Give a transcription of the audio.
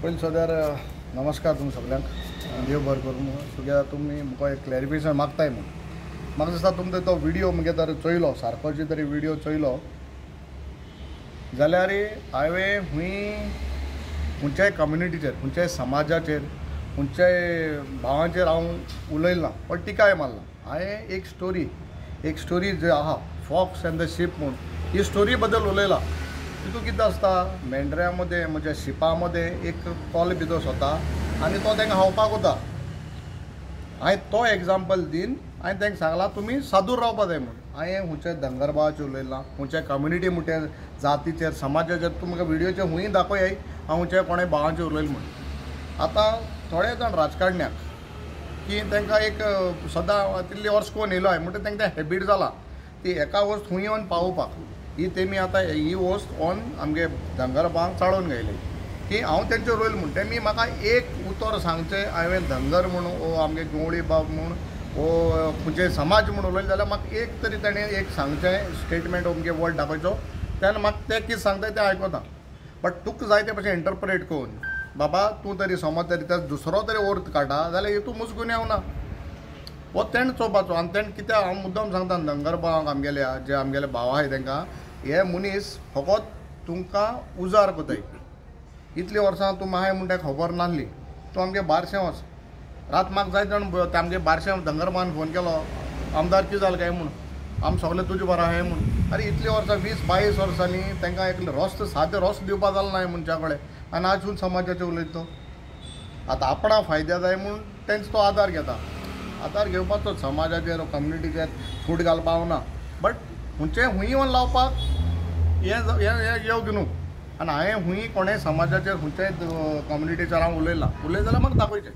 पयलीं सद्यार नमस्कार तुम सगळ्यांक देव बरें करूं सगळ्या तुमी म्हाका एक क्लॅरिफिकेशन मागताय म्हूण म्हाका दिसता तुमचो तो व्हिडिओ मुगे जर चोयलो सारकोची तरी व्हिडिओ चोयलो जाल्यार हांवें खंयच्याय कम्युनिटीचेर खंयच्याय समाजाचेर खंयच्याय भावांचेर हांव उलयलो ना पण टिकाय मारला। हांवें एक स्टोरी जी आहा फॉक्स एंड द शीप म्हूण ही स्टोरी बद्दल उलयला। तितून कितें आसता मेंढऱ्या मदें म्हणजे शिपा मदें एक कोल भितर सोता आनी तो तांकां खावपाक वता। हांवें तो एग्जाम्पल दीन हांवें तांकां सांगलां तुमी सादूर रावपा जाय म्हूण। हांवें खंयच्याय धनगरबावाचेर उलयलां खंयच्याय कम्युनिटी म्हणटे जातीचेर समाजाचेर तूं म्हाका व्हिडिओचेर खूंय दाखय हांव खंयच्याय कोणाय भावांचेर उलयलां म्हूण। आतां थोडे जाण राजकारण्याक की तांकां एक सदां तितली वर्स कोण येयलो हांवें म्हणटा तांकां तें हॅबीट जाला ती एका वस्त खूंय येवन पावोवपाक। ही तेमी आतां ही वस्त ऑन आमगे धनगरबांक चाळोवन घायली की हांव तेंचेर रोयल म्हूण तेमी म्हाका एक उतर सांगचें हांवें धनगर म्हूण वो आमगे गवळी बाब म्हूण वो खंयचे समाज म्हूण उलयले जाल्यार म्हाका एक तरी ताणें एक सांगचें स्टेटमेंट अमगे वर्ड दाखोवचो तेन्ना म्हाका तें कितें सांगता तें आयकोता। बट तुका जाय ते भशेन इंटरप्रेट करून बाबा तूं तरी समज तरी त्या दुसरो तरी अर्थ काडा जाल्यार हितून मुजगून येवना हो तेण चोवपाचो। आनी तेण कित्याक हांव मुद्दम सांगता धनगरबावांक आमगेल्या जे आमगेले भाव आहाय तांकां हे मनीस फकत तुमकां उजार कोताय। इतली वर्सां तूं हांवें म्हणटा खबर नासली तूं आमगे बारशें वच रात म्हाका जाय जाण आमगे बारशें धनगरबान फोन केलो आमदार कितें जालें काय म्हूण आमी सगळे तुजे बरो आहाय म्हूण। अरे इतली वर्सां 20-22 वर्सांनी तांकां एक रस्तो सादें रस्तो दिवपा जालो ना मनशा कडेन आनी आजून समाजाचें उलयता तो। आतां आपणा फायद्या जाय म्हूण तेंचो तो आदार घेता। आदार घेवपाचो समाजाचेर कम्युनिटीचेर फूट घालपाक ना बट खंयचेय खूंय येवन लावपाक हें योग्य न्हू। आनी हांवें खूंय कोणेय समाजाचेर खंयच्याय कम्युनिटीचेर हांव उलयलां जाल्यार म्हाका दाखोवचें।